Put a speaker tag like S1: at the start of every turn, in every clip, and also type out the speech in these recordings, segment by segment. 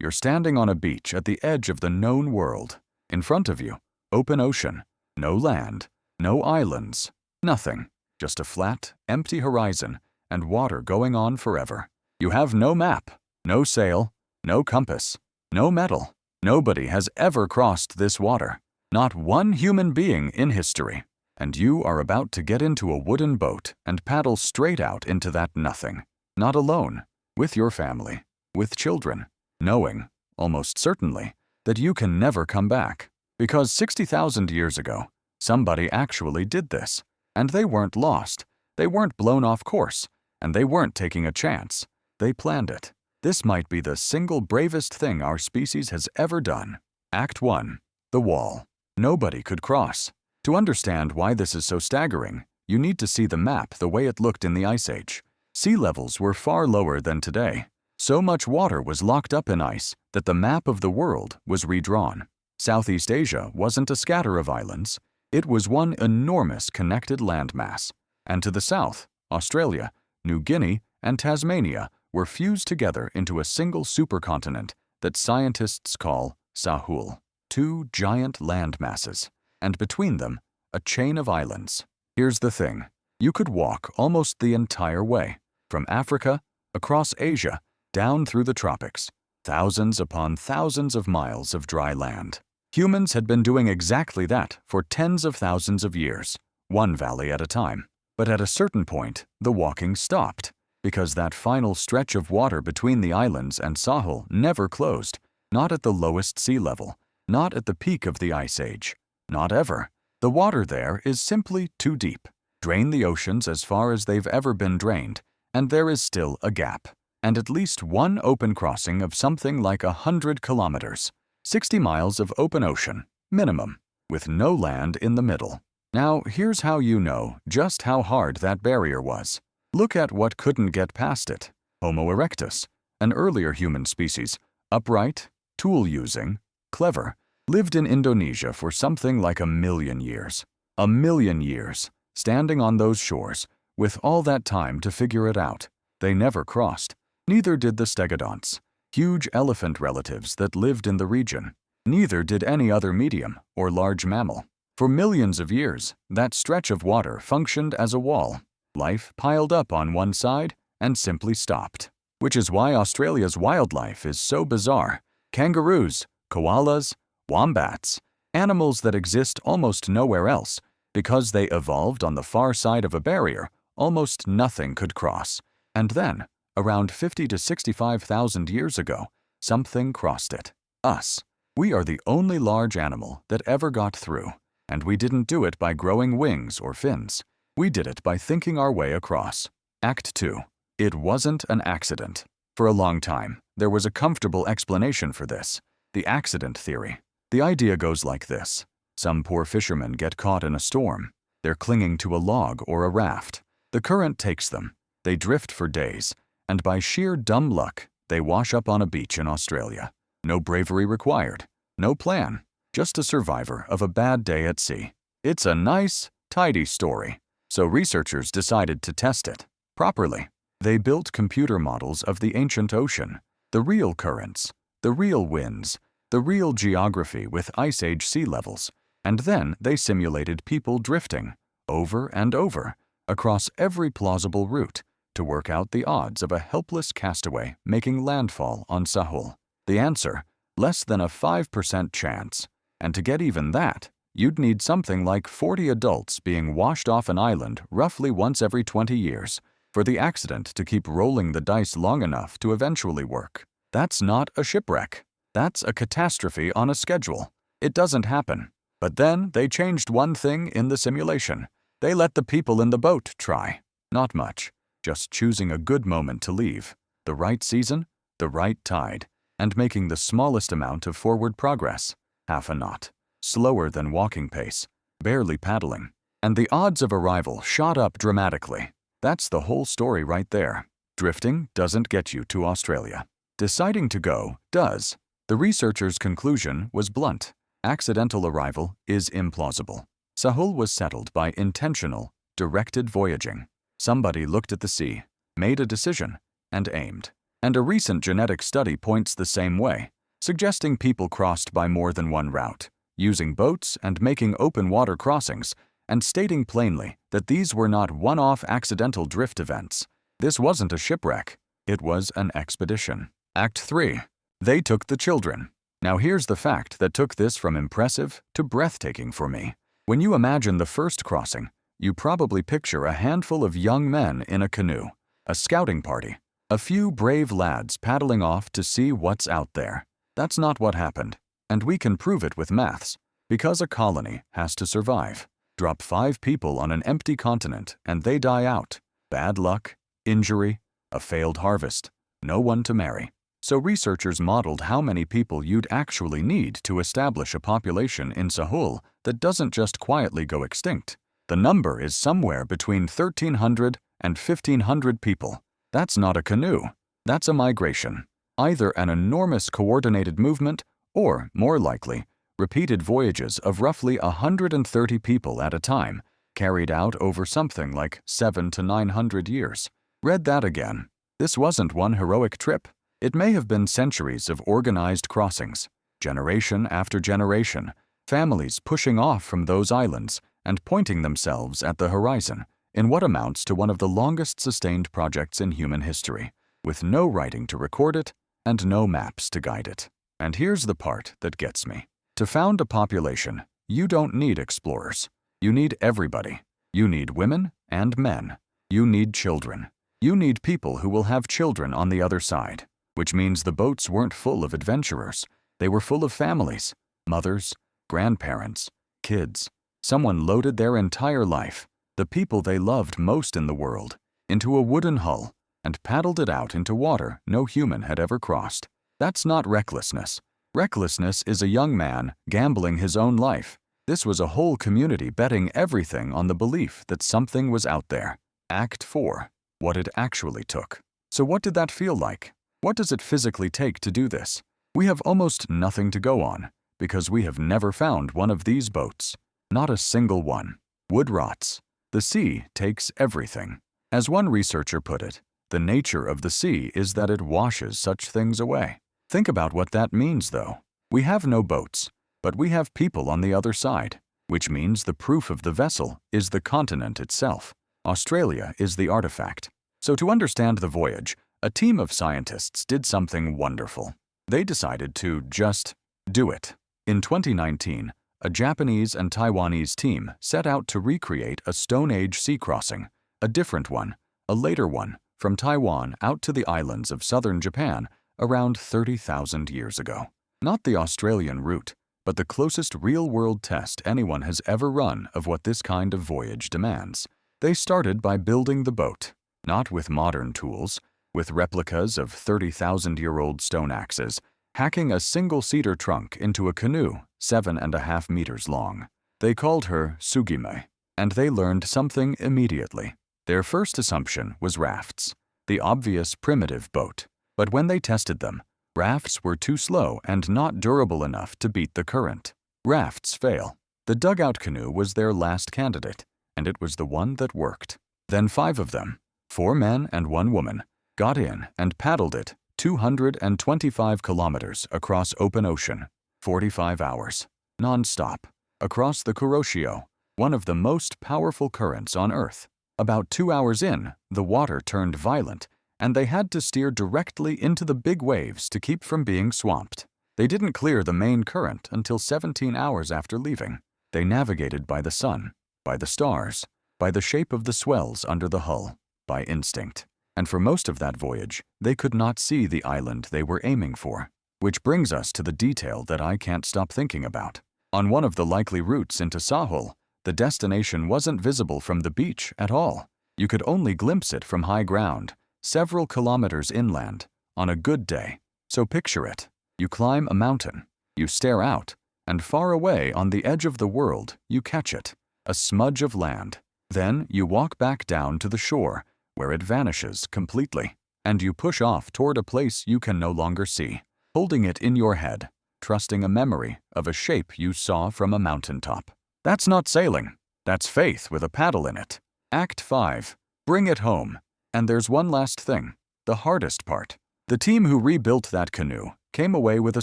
S1: You're standing on a beach at the edge of the known world. In front of you, open ocean, no land, no islands, nothing, just a flat, empty horizon and water going on forever. You have no map, no sail, no compass, no metal. Nobody has ever crossed this water, not one human being in history. And you are about to get into a wooden boat and paddle straight out into that nothing. Not alone, with your family, with children, knowing, almost certainly, that you can never come back. Because 60,000 years ago, somebody actually did this. And they weren't lost, they weren't blown off course, and they weren't taking a chance. They planned it. This might be the single bravest thing our species has ever done. Act 1. The wall. Nobody could cross. To understand why this is so staggering, you need to see the map the way it looked in the Ice Age. Sea levels were far lower than today. So much water was locked up in ice that the map of the world was redrawn. Southeast Asia wasn't a scatter of islands. It was one enormous connected landmass. And to the south, Australia, New Guinea, and Tasmania were fused together into a single supercontinent that scientists call Sahul. Two giant land masses, and between them, a chain of islands. Here's the thing. You could walk almost the entire way, from Africa, across Asia, down through the tropics, thousands upon thousands of miles of dry land. Humans had been doing exactly that for tens of thousands of years, one valley at a time. But at a certain point, the walking stopped, because that final stretch of water between the islands and Sahul never closed, not at the lowest sea level, not at the peak of the Ice Age, not ever. The water there is simply too deep. Drain the oceans as far as they've ever been drained, and there is still a gap, and at least one open crossing of something like 100 kilometers, 60 miles of open ocean, minimum, with no land in the middle. Now, here's how you know just how hard that barrier was. Look at what couldn't get past it. Homo erectus, an earlier human species, upright, tool-using, clever, lived in Indonesia for something like 1,000,000 years. 1,000,000 years, standing on those shores, with all that time to figure it out. They never crossed. Neither did the stegodonts, huge elephant relatives that lived in the region. Neither did any other medium or large mammal. For millions of years, that stretch of water functioned as a wall. Life piled up on one side and simply stopped. Which is why Australia's wildlife is so bizarre. Kangaroos, koalas, wombats, animals that exist almost nowhere else, because they evolved on the far side of a barrier almost nothing could cross. And then, around 50 to 65,000 years ago, something crossed it. Us. We are the only large animal that ever got through. And we didn't do it by growing wings or fins. We did it by thinking our way across. Act 2. It wasn't an accident. For a long time, there was a comfortable explanation for this. The accident theory. The idea goes like this. Some poor fishermen get caught in a storm. They're clinging to a log or a raft. The current takes them. They drift for days, and by sheer dumb luck, they wash up on a beach in Australia. No bravery required. No plan. Just a survivor of a bad day at sea. It's a nice, tidy story. So researchers decided to test it properly. They built computer models of the ancient ocean, the real currents, the real winds, the real geography with Ice Age sea levels, and then they simulated people drifting, over and over, across every plausible route, to work out the odds of a helpless castaway making landfall on Sahul. The answer, less than a 5% chance. And to get even that, you'd need something like 40 adults being washed off an island roughly once every 20 years for the accident to keep rolling the dice long enough to eventually work. That's not a shipwreck. That's a catastrophe on a schedule. It doesn't happen. But then they changed one thing in the simulation. They let the people in the boat try. Not much. Just choosing a good moment to leave. The right season, the right tide, and making the smallest amount of forward progress. Half a knot, slower than walking pace, barely paddling, and the odds of arrival shot up dramatically. That's the whole story right there. Drifting doesn't get you to Australia. Deciding to go does. The researchers' conclusion was blunt. Accidental arrival is implausible. Sahul was settled by intentional, directed voyaging. Somebody looked at the sea, made a decision, and aimed. And a recent genetic study points the same way, suggesting people crossed by more than one route, using boats and making open water crossings, and stating plainly that these were not one-off accidental drift events. This wasn't a shipwreck, it was an expedition. Act 3. They took the children. Now here's the fact that took this from impressive to breathtaking for me. When you imagine the first crossing, you probably picture a handful of young men in a canoe, a scouting party, a few brave lads paddling off to see what's out there. That's not what happened, and we can prove it with maths, because a colony has to survive. Drop 5 people on an empty continent and they die out. Bad luck, injury, a failed harvest, no one to marry. So researchers modeled how many people you'd actually need to establish a population in Sahul that doesn't just quietly go extinct. The number is somewhere between 1,300 and 1,500 people. That's not a canoe, that's a migration. Either an enormous coordinated movement or, more likely, repeated voyages of roughly 130 people at a time, carried out over something like 700 to 900 years. Read that again. This wasn't one heroic trip. It may have been centuries of organized crossings, generation after generation, families pushing off from those islands and pointing themselves at the horizon in what amounts to one of the longest sustained projects in human history, with no writing to record it and no maps to guide it. And here's the part that gets me. To found a population, you don't need explorers. You need everybody. You need women and men. You need children. You need people who will have children on the other side, which means the boats weren't full of adventurers. They were full of families, mothers, grandparents, kids. Someone loaded their entire life, the people they loved most in the world, into a wooden hull and paddled it out into water no human had ever crossed. That's not recklessness. Recklessness is a young man gambling his own life. This was a whole community betting everything on the belief that something was out there. Act 4. What it actually took. So what did that feel like? What does it physically take to do this? We have almost nothing to go on, because we have never found one of these boats. Not a single one. Wood rots. The sea takes everything. As one researcher put it, the nature of the sea is that it washes such things away. Think about what that means, though. We have no boats, but we have people on the other side, which means the proof of the vessel is the continent itself. Australia is the artifact. So to understand the voyage, a team of scientists did something wonderful. They decided to just do it. In 2019, a Japanese and Taiwanese team set out to recreate a Stone Age sea crossing, a different one, a later one, from Taiwan out to the islands of southern Japan around 30,000 years ago. Not the Australian route, but the closest real-world test anyone has ever run of what this kind of voyage demands. They started by building the boat, not with modern tools, with replicas of 30,000-year-old stone axes, hacking a single cedar trunk into a canoe 7.5 meters long. They called her Sugime, and they learned something immediately. Their first assumption was rafts, the obvious primitive boat. But when they tested them, rafts were too slow and not durable enough to beat the current. Rafts fail. The dugout canoe was their last candidate, and it was the one that worked. Then 5 of them, 4 men and 1 woman, got in and paddled it 225 kilometers across open ocean, 45 hours, non-stop, across the Kuroshio, one of the most powerful currents on Earth. About 2 hours in, the water turned violent, and they had to steer directly into the big waves to keep from being swamped. They didn't clear the main current until 17 hours after leaving. They navigated by the sun, by the stars, by the shape of the swells under the hull, by instinct. And for most of that voyage, they could not see the island they were aiming for. Which brings us to the detail that I can't stop thinking about. On one of the likely routes into Sahul, the destination wasn't visible from the beach at all. You could only glimpse it from high ground, several kilometers inland, on a good day. So picture it. You climb a mountain, you stare out, and far away on the edge of the world, you catch it, a smudge of land. Then you walk back down to the shore, where it vanishes completely, and you push off toward a place you can no longer see, holding it in your head, trusting a memory of a shape you saw from a mountaintop. That's not sailing. That's faith with a paddle in it. Act 5. Bring it home. And there's one last thing, the hardest part. The team who rebuilt that canoe came away with a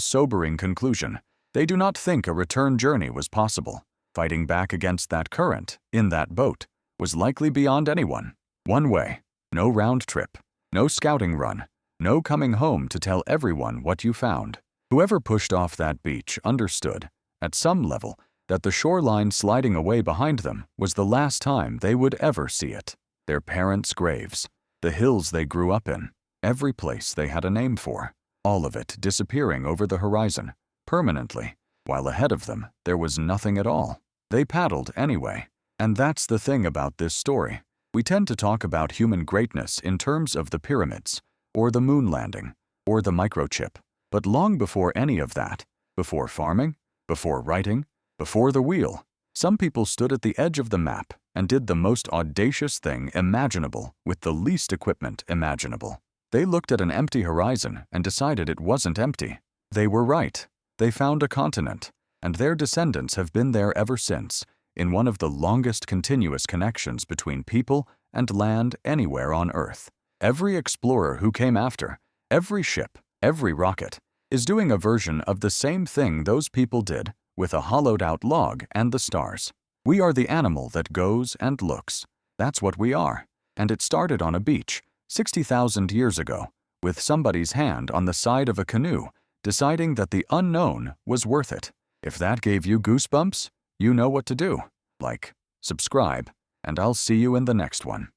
S1: sobering conclusion. They do not think a return journey was possible. Fighting back against that current, in that boat, was likely beyond anyone. One way, no round trip, no scouting run, no coming home to tell everyone what you found. Whoever pushed off that beach understood, at some level, that the shoreline sliding away behind them was the last time they would ever see it. Their parents' graves, the hills they grew up in, every place they had a name for, all of it disappearing over the horizon, permanently, while ahead of them there was nothing at all. They paddled anyway. And that's the thing about this story. We tend to talk about human greatness in terms of the pyramids, or the moon landing, or the microchip. But long before any of that, before farming, before writing, before the wheel, some people stood at the edge of the map and did the most audacious thing imaginable with the least equipment imaginable. They looked at an empty horizon and decided it wasn't empty. They were right. They found a continent, and their descendants have been there ever since, in one of the longest continuous connections between people and land anywhere on Earth. Every explorer who came after, every ship, every rocket, is doing a version of the same thing those people did, with a hollowed-out log and the stars. We are the animal that goes and looks. That's what we are. And it started on a beach, 60,000 years ago, with somebody's hand on the side of a canoe, deciding that the unknown was worth it. If that gave you goosebumps, you know what to do. Like, subscribe, and I'll see you in the next one.